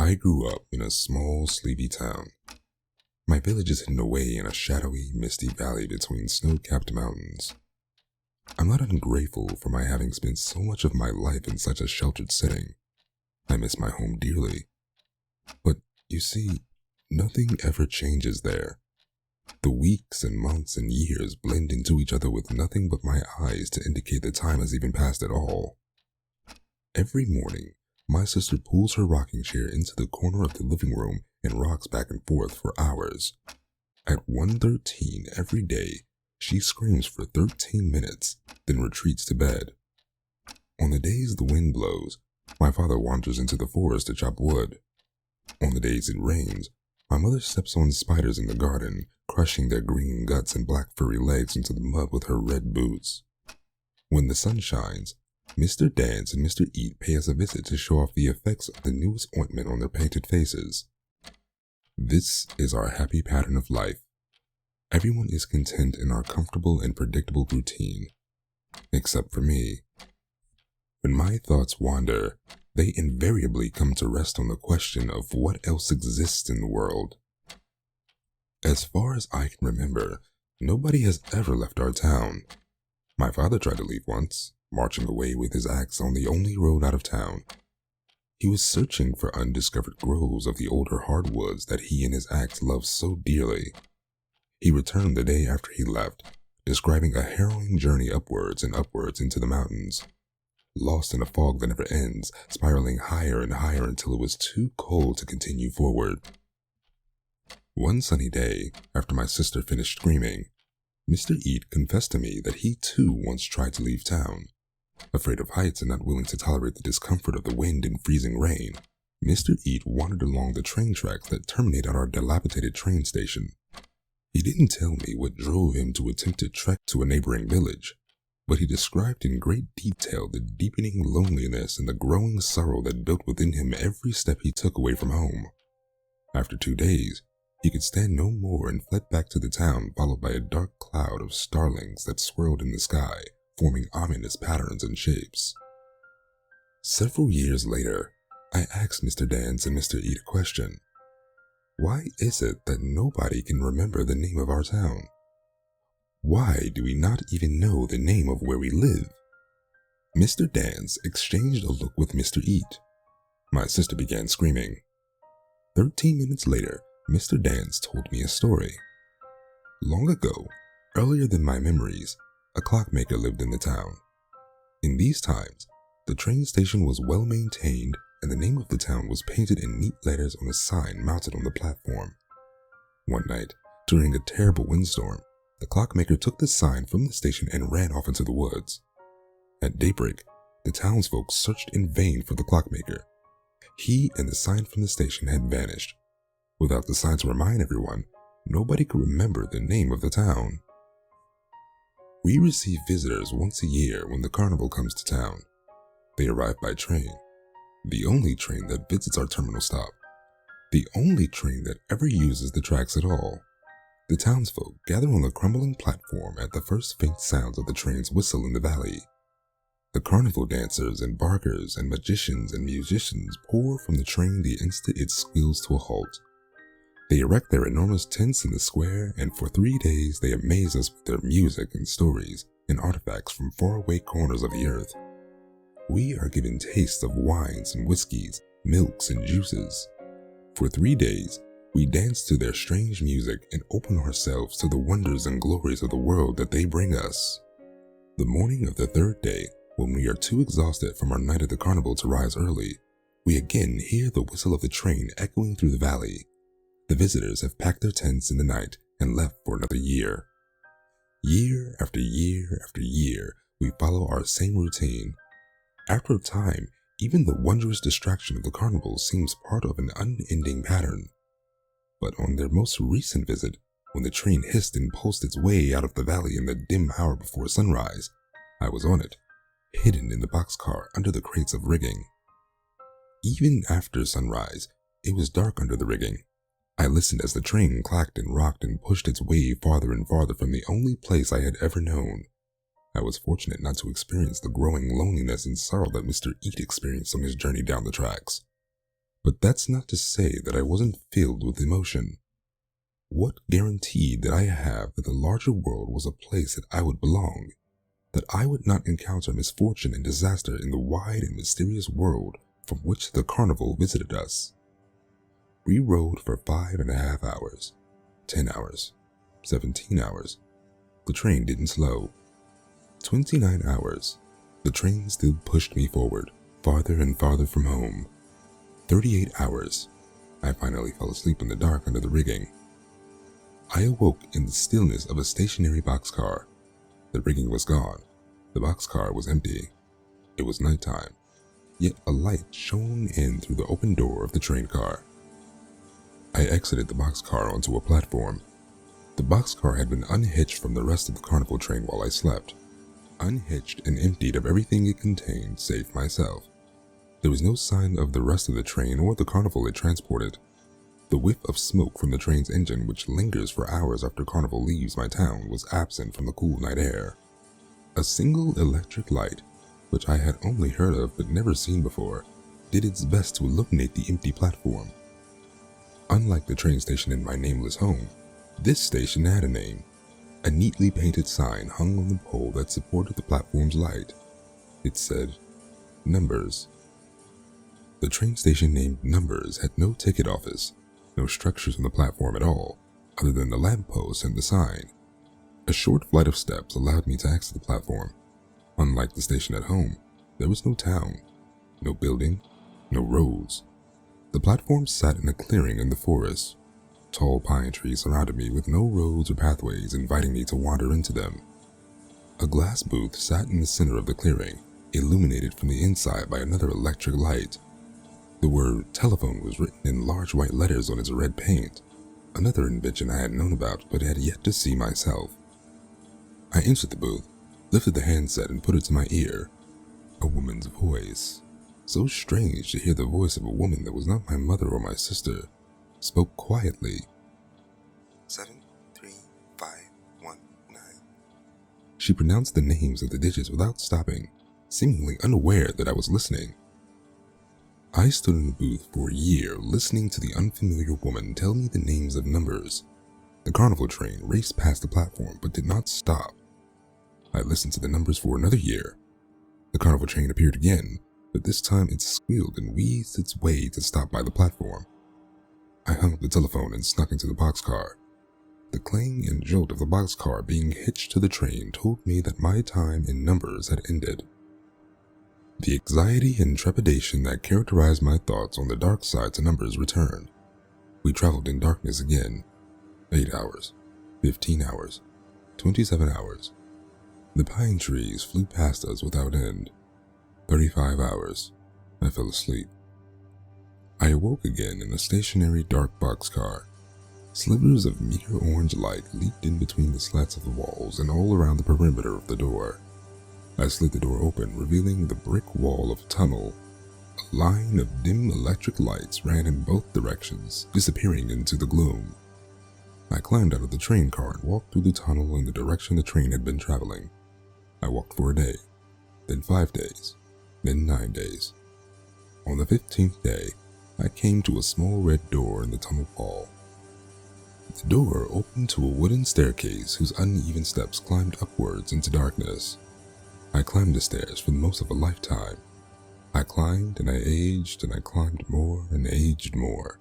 I grew up in a small, sleepy town. My village is hidden away in a shadowy, misty valley between snow-capped mountains. I'm not ungrateful for my having spent so much of my life in such a sheltered setting. I miss my home dearly. But, you see, nothing ever changes there. The weeks and months and years blend into each other with nothing but my eyes to indicate that time has even passed at all. Every morning, my sister pulls her rocking chair into the corner of the living room and rocks back and forth for hours. At 1:13 every day, she screams for 13 minutes, then retreats to bed. On the days the wind blows, my father wanders into the forest to chop wood. On the days it rains, my mother steps on spiders in the garden, crushing their green guts and black furry legs into the mud with her red boots. When the sun shines, Mr. Dance and Mr. Eat pay us a visit to show off the effects of the newest ointment on their painted faces. This is our happy pattern of life. Everyone is content in our comfortable and predictable routine, except for me. When my thoughts wander, they invariably come to rest on the question of what else exists in the world. As far as I can remember, nobody has ever left our town. My father tried to leave once, marching away with his axe on the only road out of town. He was searching for undiscovered groves of the older hardwoods that he and his axe loved so dearly. He returned the day after he left, describing a harrowing journey upwards and upwards into the mountains, lost in a fog that never ends, spiraling higher and higher until it was too cold to continue forward. One sunny day, after my sister finished screaming, Mr. Eat confessed to me that he too once tried to leave town. Afraid of heights and not willing to tolerate the discomfort of the wind and freezing rain, Mr. Eat wandered along the train tracks that terminate at our dilapidated train station. He didn't tell me what drove him to attempt to trek to a neighboring village, but he described in great detail the deepening loneliness and the growing sorrow that built within him every step he took away from home. After 2 days, he could stand no more and fled back to the town, followed by a dark cloud of starlings that swirled in the sky, forming ominous patterns and shapes. Several years later, I asked Mr. Dance and Mr. Eat a question. Why is it that nobody can remember the name of our town? Why do we not even know the name of where we live? Mr. Dance exchanged a look with Mr. Eat. My sister began screaming. 13 minutes later, Mr. Dance told me a story. Long ago, earlier than my memories, a clockmaker lived in the town. In these times, the train station was well maintained and the name of the town was painted in neat letters on a sign mounted on the platform. One night, during a terrible windstorm, the clockmaker took the sign from the station and ran off into the woods. At daybreak, the townsfolk searched in vain for the clockmaker. He and the sign from the station had vanished. Without the sign to remind everyone, nobody could remember the name of the town. We receive visitors once a year when the carnival comes to town. They arrive by train, the only train that visits our terminal stop, the only train that ever uses the tracks at all. The townsfolk gather on the crumbling platform at the first faint sounds of the train's whistle in the valley. The carnival dancers and barkers and magicians and musicians pour from the train the instant it squeals to a halt. They erect their enormous tents in the square, and for 3 days they amaze us with their music and stories and artifacts from faraway corners of the earth. We are given tastes of wines and whiskeys, milks and juices. For 3 days, we dance to their strange music and open ourselves to the wonders and glories of the world that they bring us. The morning of the 3rd day, when we are too exhausted from our night at the carnival to rise early, we again hear the whistle of the train echoing through the valley. The visitors have packed their tents in the night and left for another year. Year after year after year, we follow our same routine. After a time, even the wondrous distraction of the carnival seems part of an unending pattern. But on their most recent visit, when the train hissed and pulsed its way out of the valley in the dim hour before sunrise, I was on it, hidden in the boxcar under the crates of rigging. Even after sunrise, it was dark under the rigging. I listened as the train clacked and rocked and pushed its way farther and farther from the only place I had ever known. I was fortunate not to experience the growing loneliness and sorrow that Mr. Eat experienced on his journey down the tracks. But that's not to say that I wasn't filled with emotion. What guaranteed that I have that the larger world was a place that I would belong, that I would not encounter misfortune and disaster in the wide and mysterious world from which the carnival visited us? We rode for 5.5 hours, 10 hours, 17 hours. The train didn't slow. 29 hours. The train still pushed me forward, farther and farther from home. 38 hours. I finally fell asleep in the dark under the rigging. I awoke in the stillness of a stationary boxcar. The rigging was gone. The boxcar was empty. It was nighttime, yet a light shone in through the open door of the train car. I exited the boxcar onto a platform. The boxcar had been unhitched from the rest of the carnival train while I slept. Unhitched and emptied of everything it contained save myself. There was no sign of the rest of the train or the carnival it transported. The whiff of smoke from the train's engine, which lingers for hours after carnival leaves my town, was absent from the cool night air. A single electric light, which I had only heard of but never seen before, did its best to illuminate the empty platform. Unlike the train station in my nameless home, this station had a name. A neatly painted sign hung on the pole that supported the platform's light. It said, Numbers. The train station named Numbers had no ticket office, no structures on the platform at all, other than the lamppost and the sign. A short flight of steps allowed me to exit the platform. Unlike the station at home, there was no town, no building, no roads. The platform sat in a clearing in the forest. Tall pine trees surrounded me with no roads or pathways inviting me to wander into them. A glass booth sat in the center of the clearing, illuminated from the inside by another electric light. The word telephone was written in large white letters on its red paint, another invention I had known about but had yet to see myself. I entered the booth, lifted the handset and put it to my ear. A woman's voice. So strange to hear the voice of a woman that was not my mother or my sister, spoke quietly. 73519. She pronounced the names of the digits without stopping, seemingly unaware that I was listening. I stood in the booth for a year listening to the unfamiliar woman tell me the names of numbers. The carnival train raced past the platform but did not stop. I listened to the numbers for another year. The carnival train appeared again, but this time it squealed and wheezed its way to stop by the platform. I hung up the telephone and snuck into the boxcar. The clang and jolt of the boxcar being hitched to the train told me that my time in Numbers had ended. The anxiety and trepidation that characterized my thoughts on the dark side to Numbers returned. We traveled in darkness again. 8 hours, 15 hours, 27 hours. The pine trees flew past us without end. 35 hours. I fell asleep. I awoke again in a stationary dark boxcar. Slivers of meager orange light leaped in between the slats of the walls and all around the perimeter of the door. I slid the door open, revealing the brick wall of a tunnel. A line of dim electric lights ran in both directions, disappearing into the gloom. I climbed out of the train car and walked through the tunnel in the direction the train had been traveling. I walked for a day, then 5 days, then 9 days. On the 15th day, I came to a small red door in the tunnel wall. The door opened to a wooden staircase whose uneven steps climbed upwards into darkness. I climbed the stairs for most of a lifetime. I climbed and I aged and I climbed more and aged more.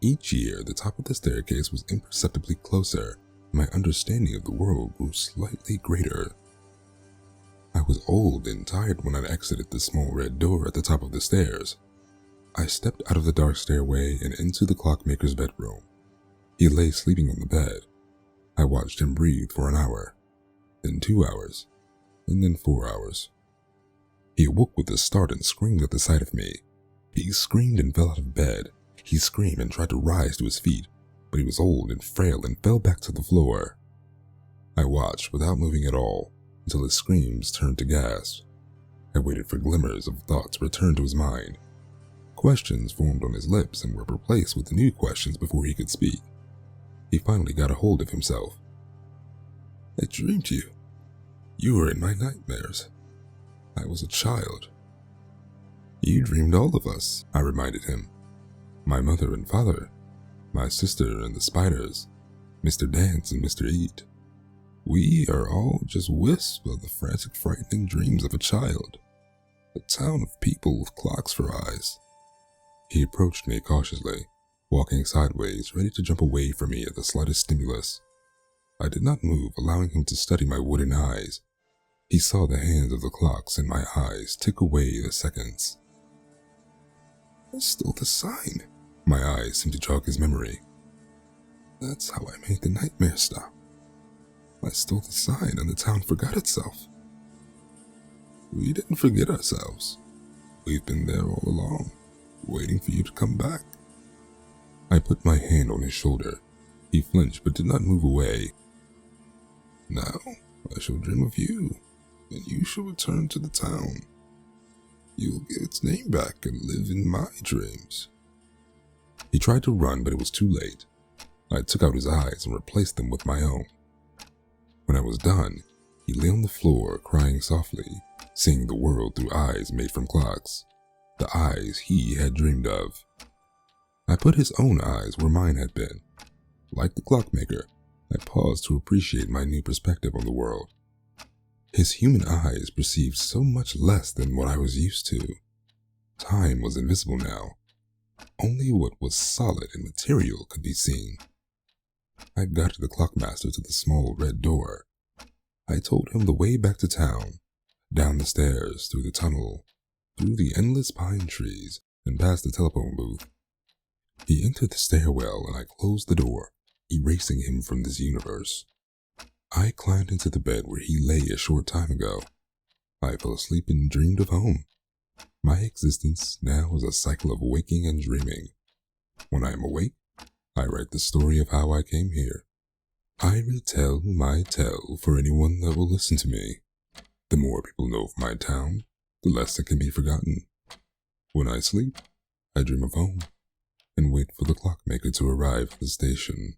Each year, the top of the staircase was imperceptibly closer, and my understanding of the world grew slightly greater. I was old and tired when I exited the small red door at the top of the stairs. I stepped out of the dark stairway and into the clockmaker's bedroom. He lay sleeping on the bed. I watched him breathe for an hour, then 2 hours, and then 4 hours. He awoke with a start and screamed at the sight of me. He screamed and fell out of bed. He screamed and tried to rise to his feet, but he was old and frail and fell back to the floor. I watched without moving at all until his screams turned to gasps. I waited for glimmers of thoughts to return to his mind. Questions formed on his lips and were replaced with new questions before he could speak. He finally got a hold of himself. I dreamed you. You were in my nightmares. I was a child. You dreamed all of us, I reminded him. My mother and father, my sister and the spiders, Mr. Dance and Mr. Eat. We are all just wisps of the frantic, frightening dreams of a child. A town of people with clocks for eyes. He approached me cautiously, walking sideways, ready to jump away from me at the slightest stimulus. I did not move, allowing him to study my wooden eyes. He saw the hands of the clocks in my eyes tick away the seconds. I stole the sign. My eyes seemed to jog his memory. That's how I made the nightmare stop. I stole the sign and the town forgot itself. We didn't forget ourselves. We've been there all along, waiting for you to come back. I put my hand on his shoulder. He flinched but did not move away. Now I shall dream of you, and you shall return to the town. You'll get its name back and live in my dreams. He tried to run, but it was too late. I took out his eyes and replaced them with my own. When I was done, he lay on the floor crying softly, seeing the world through eyes made from clocks, the eyes he had dreamed of. I put his own eyes where mine had been. Like the clockmaker, I paused to appreciate my new perspective on the world. His human eyes perceived so much less than what I was used to. Time was invisible now. Only what was solid and material could be seen. I guided the clockmaster to the small red door. I told him the way back to town, down the stairs, through the tunnel, through the endless pine trees, and past the telephone booth. He entered the stairwell and I closed the door, erasing him from this universe. I climbed into the bed where he lay a short time ago. I fell asleep and dreamed of home. My existence now is a cycle of waking and dreaming. When I am awake, I write the story of how I came here. I retell my tale for anyone that will listen to me. The more people know of my town, the less it can be forgotten. When I sleep, I dream of home and wait for the clockmaker to arrive at the station.